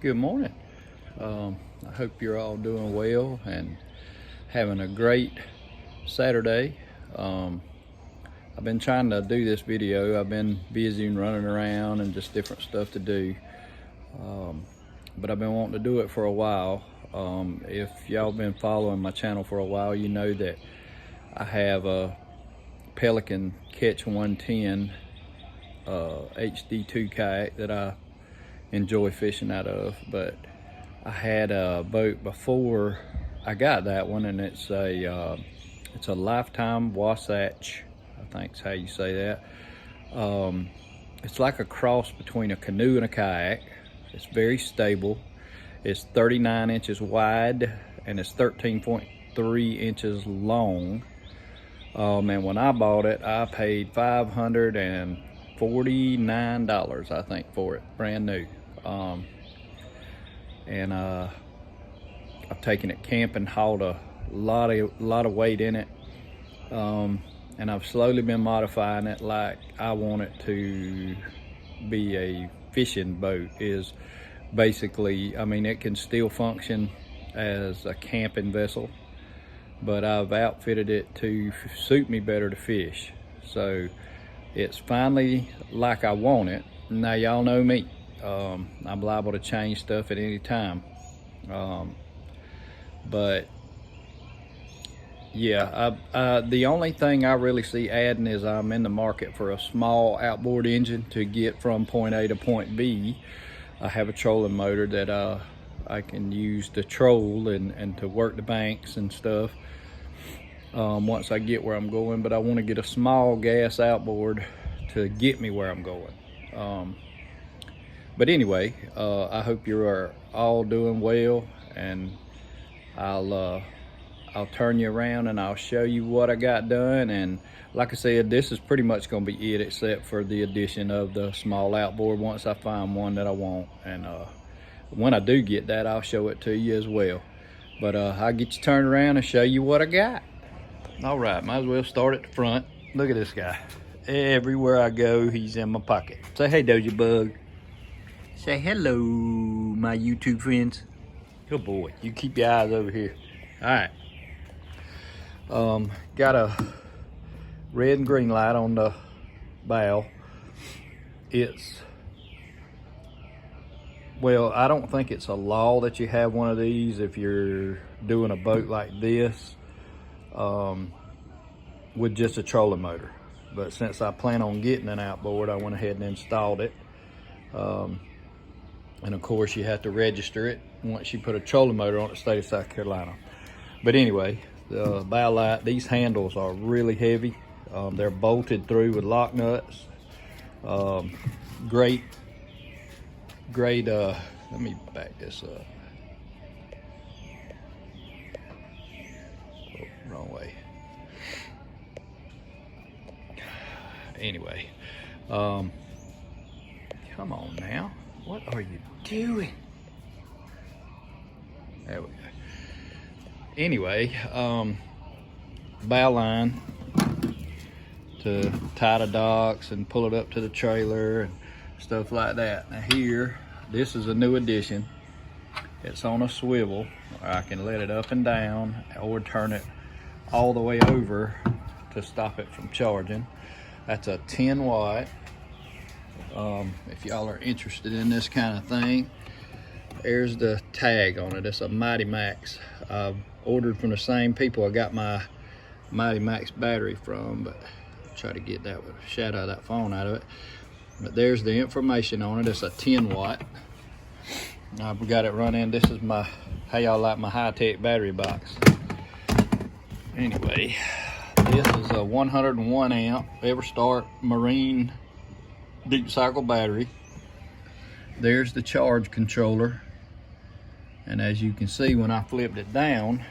good morning. I hope you're all doing well and having a great Saturday. I've been trying to do this video. I've been busy and running around and just different stuff to do, but I've been wanting to do it for a while. If y'all been following my channel for a while, you know that I have a Pelican Catch 110 HD2 kayak that I enjoy fishing out of, but I had a boat before I got that one, and it's a Lifetime Wasatch, I think is how you say that. It's like a cross between a canoe and a kayak. It's very stable. It's 39 inches wide and it's 13.3 inches long. And when I bought it, I paid $549, I think, for it, brand new. I've taken it camping, hauled a lot of weight in it, and I've slowly been modifying it like I want it to be a fishing boat. Is basically, I mean, it can still function as a camping vessel, but I've outfitted it to suit me better to fish. So it's finally like I want it. Now y'all know me, I'm liable to change stuff at any time, but yeah, the only thing I really see adding is I'm in the market for a small outboard engine to get from point A to point B. I have a trolling motor that I can use to troll and to work the banks and stuff once I get where I'm going, but I want to get a small gas outboard to get me where I'm going. But anyway, I hope you are all doing well, and I'll turn you around and I'll show you what I got done. And like I said, this is pretty much going to be it, except for the addition of the small outboard once I find one that I want. And when I do get that, I'll show it to you as well. But I'll get you turned around and show you what I got. All right, might as well start at the front. Look at this guy. Everywhere I go, he's in my pocket. Say hey, Doja Bug. Say hello, my YouTube friends. Good boy. You keep your eyes over here. All right. Got a red and green light on the bow. Well, I don't think it's a law that you have one of these if you're doing a boat like this with just a trolling motor. But since I plan on getting an outboard, I went ahead and installed it. And of course, you have to register it once you put a trolling motor on the state of South Carolina. But anyway, the bow light, these handles are really heavy. They're bolted through with lock nuts. Great, let me back this up. Oh, wrong way. Anyway, come on now. What are you doing? There we go. Anyway, bow line to tie the docks and pull it up to the trailer and stuff like that. Now here, this is a new addition. It's on a swivel. I can let it up and down or turn it all the way over to stop it from charging. That's a 10 watt. If y'all are interested in this kind of thing, there's the tag on it. It's a Mighty Max. I've ordered from the same people I got my Mighty Max battery from, but I'll try to get that with a shadow of that phone out of it. But there's the information on it. It's a 10 watt. I've got it running. This is my, how y'all like my high-tech battery box. Anyway, this is a 101 amp Everstart Marine deep cycle battery. There's the charge controller, and as you can see, when I flipped it down,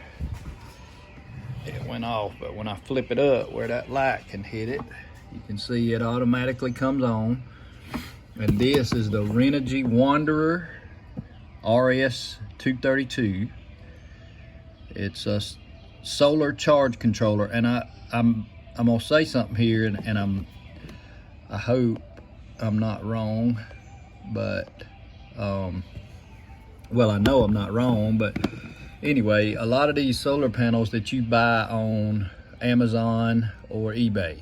it went off. But when I flip it up where that light can hit it, you can see it automatically comes on. And this is the Renogy Wanderer RS232. It's a solar charge controller, and I'm gonna say something here, and I hope I'm not wrong, but Well, I know I'm not wrong, but anyway, a lot of these solar panels that you buy on Amazon or eBay,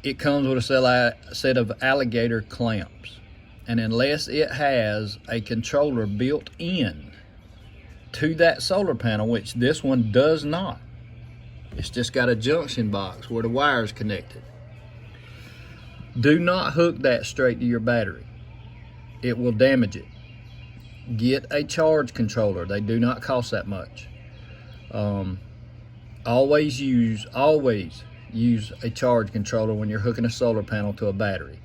it comes with a set of alligator clamps. And unless it has a controller built in to that solar panel, which this one does not, it's just got a junction box where the wire is connected. Do not hook that straight to your battery. It will damage it. Get a charge controller. They do not cost that much. Always use a charge controller when you're hooking a solar panel to a battery.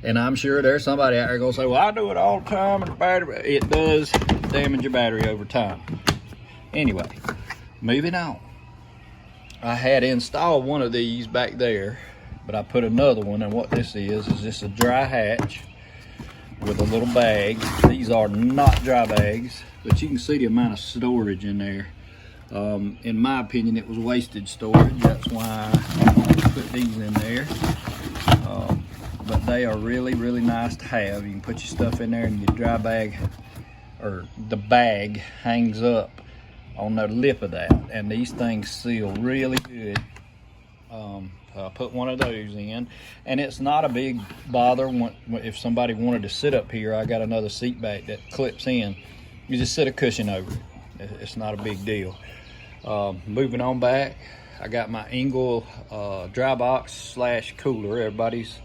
And I'm sure there's somebody out there gonna say, well, I do it all the time and the battery. It does damage your battery over time. Anyway, moving on. I had installed one of these back there, but I put another one, and what this is just a dry hatch with a little bag. These are not dry bags, but you can see the amount of storage in there. In my opinion, it was wasted storage. That's why I put these in there. But they are really, really nice to have. You can put your stuff in there, and your dry bag, or the bag, hangs up on the lip of that. And these things seal really good. I put one of those in, and it's not a big bother. If somebody wanted to sit up here, I got another seat back that clips in. You just sit a cushion over it. It's not a big deal. Moving on back, I got my Engel dry box / cooler. Everybody's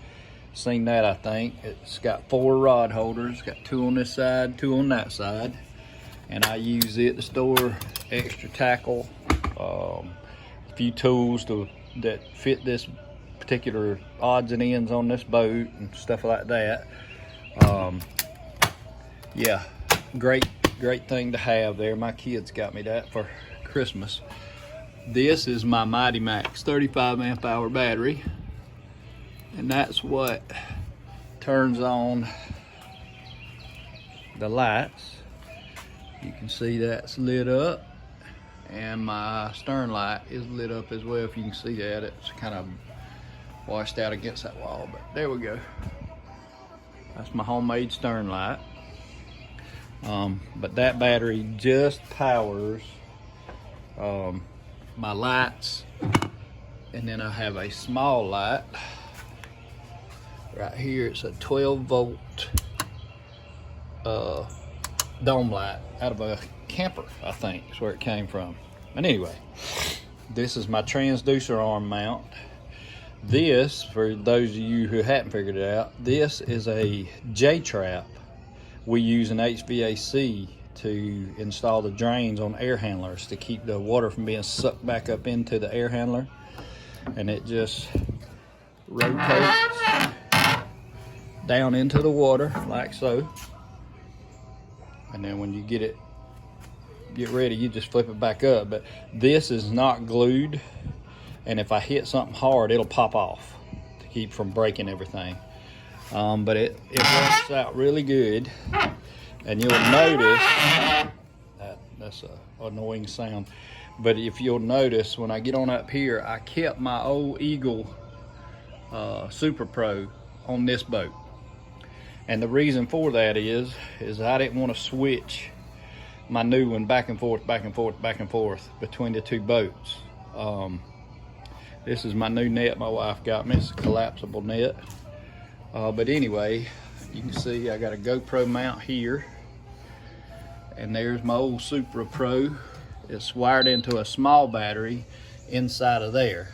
seen that, I think. It's got 4 rod holders, got 2 on this side, 2 on that side, and I use it to store extra tackle, a few tools that fit this particular odds and ends on this boat and stuff like that. Yeah, great thing to have there. My kids got me that for Christmas. This is my Mighty Max 35 amp hour battery, and that's what turns on the lights. You can see that's lit up, and my stern light is lit up as well. If you can see that, it's kind of washed out against that wall, but there we go. That's my homemade stern light. But that battery just powers my lights, and then I have a small light right here. It's a 12-volt dome light out of a camper, I think is where it came from. But anyway, this is my transducer arm mount. This, for those of you who hadn't figured it out, this is a J-trap. We use an HVAC to install the drains on air handlers to keep the water from being sucked back up into the air handler, and it just rotates down into the water like so, and then when you get ready, you just flip it back up. But this is not glued, and if I hit something hard, it'll pop off to keep from breaking everything. But it works out really good. And you'll notice that's a annoying sound, but if you'll notice, when I get on up here, I kept my old Eagle Super Pro on this boat, and the reason for that is I didn't want to switch my new one back and forth between the two boats. This is my new net my wife got me. It's a collapsible net. But anyway, you can see I got a GoPro mount here, and there's my old Supra Pro. It's wired into a small battery inside of there.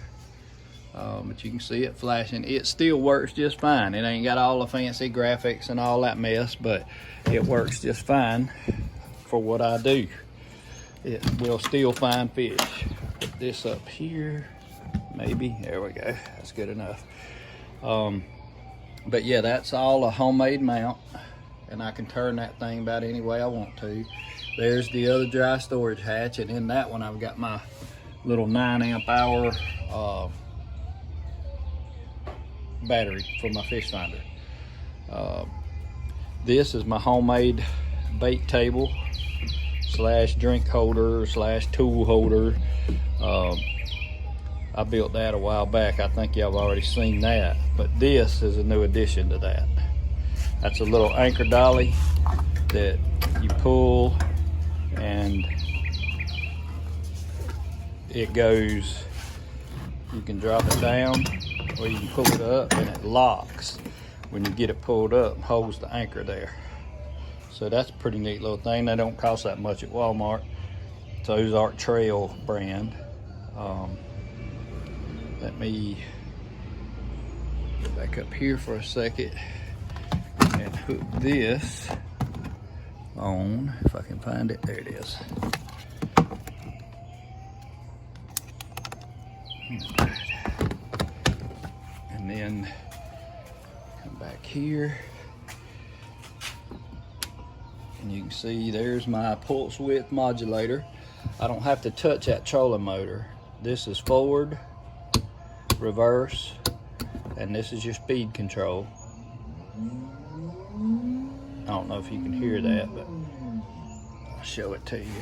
But you can see it flashing. It still works just fine. It ain't got all the fancy graphics and all that mess, but it works just fine for what I do. It will still find fish. Put this up here, maybe. There we go. That's good enough. But yeah, that's all a homemade mount, and I can turn that thing about any way I want to. There's the other dry storage hatch, and in that one I've got my little 9 amp hour battery for my fish finder. This is my homemade bait table / drink holder / tool holder. I built that a while back. I think y'all have already seen that, but this is a new addition to that. That's a little anchor dolly that you pull and it goes, you can drop it down or you can pull it up and it locks when you get it pulled up and holds the anchor there. So that's a pretty neat little thing. They don't cost that much at Walmart. It's Ozark Trail brand. Let me get back up here for a second and hook this on, if I can find it. There it is. And then come back here and you can see there's my pulse width modulator. I don't have to touch that trolling motor. This is forward, reverse, and this is your speed control. I don't know if you can hear that, but I'll show it to you. You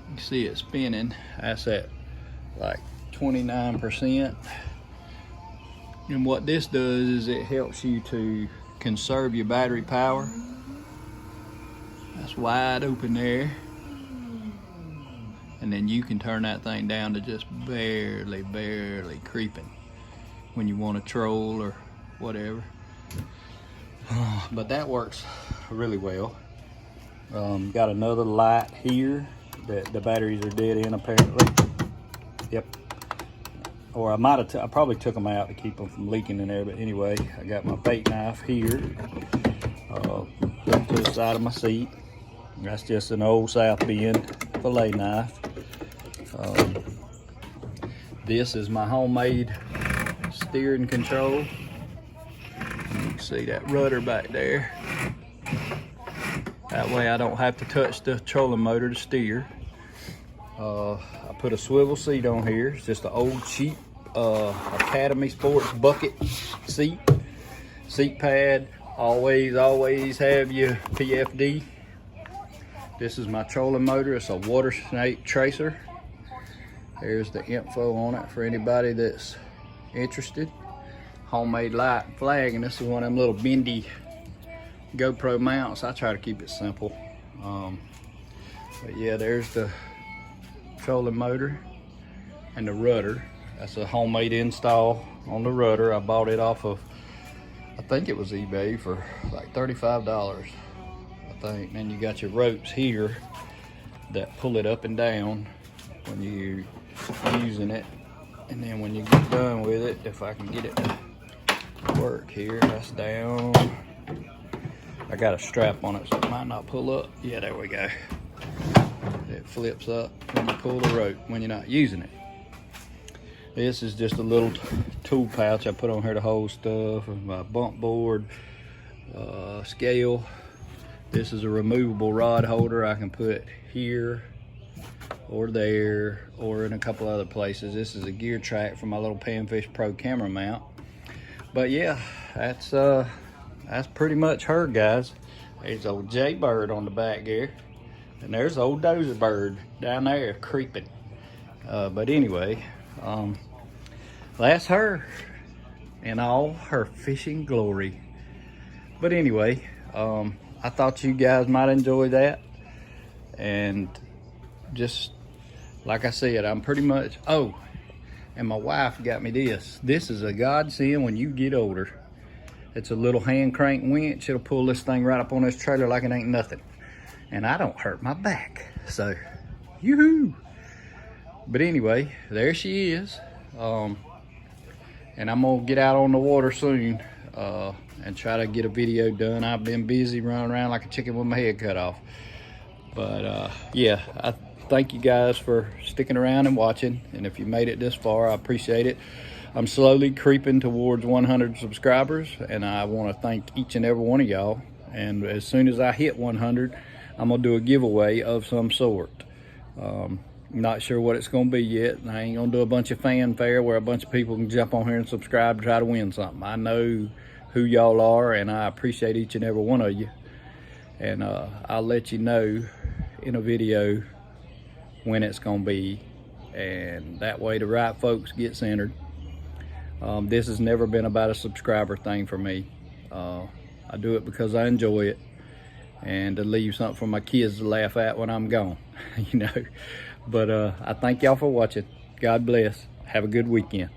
can see it spinning. That's at like 29%. And what this does is it helps you to conserve your battery power. That's wide open there. And then you can turn that thing down to just barely creeping when you want to troll or whatever. But that works really well. Got another light here that the batteries are dead in apparently. Yep. Or I probably took them out to keep them from leaking in there, but anyway, I got my bait knife here, put to the side of my seat. That's just an old South Bend fillet knife. This is my homemade steering control. You can see that rudder back there. That way I don't have to touch the trolling motor to steer. I put a swivel seat on here. It's just an old cheap Academy Sports bucket seat pad. Always have your PFD. This is my trolling motor. It's a water snake tracer. There's the info on it for anybody that's interested. Homemade light and flag, and this is one of them little bendy GoPro mounts. I try to keep it simple. But yeah, there's the trolling motor and the rudder. That's a homemade install on the rudder. I bought it off of, I think it was eBay for like $35, I think. And you got your ropes here that pull it up and down when you're using it. And then when you get done with it, if I can get it to work here, that's down. I got a strap on it, so it might not pull up. Yeah, there we go. It flips up when you pull the rope when you're not using it. This is just a little tool pouch I put on here to hold stuff, my bump board, scale. This is a removable rod holder I can put here or there or in a couple other places. This is a gear track for my little Panfish Pro camera mount. But yeah, that's pretty much her, guys. There's old Jaybird on the back here. And there's old Dozer Bird down there creeping. But anyway, that's her in all her fishing glory. But anyway, I thought you guys might enjoy that. And just like I said, I'm pretty much, oh, and my wife got me this. This is a godsend when you get older. It's a little hand crank winch. It'll pull this thing right up on this trailer like it ain't nothing. And I don't hurt my back, so yoo-hoo. But anyway, there she is. And I'm gonna get out on the water soon and try to get a video done. I've been busy running around like a chicken with my head cut off. But yeah, I thank you guys for sticking around and watching. And if you made it this far, I appreciate it. I'm slowly creeping towards 100 subscribers, and I want to thank each and every one of y'all. And as soon as I hit 100, I'm gonna do a giveaway of some sort. Not sure what it's gonna be yet. I ain't gonna do a bunch of fanfare where a bunch of people can jump on here and subscribe and try to win something. I know who y'all are, and I appreciate each and every one of you. And I'll let you know in a video when it's gonna be, and that way the right folks gets entered. This has never been about a subscriber thing for me. I do it because I enjoy it. and to leave something for my kids to laugh at when I'm gone, you know. But I thank y'all for watching. God bless. Have a good weekend.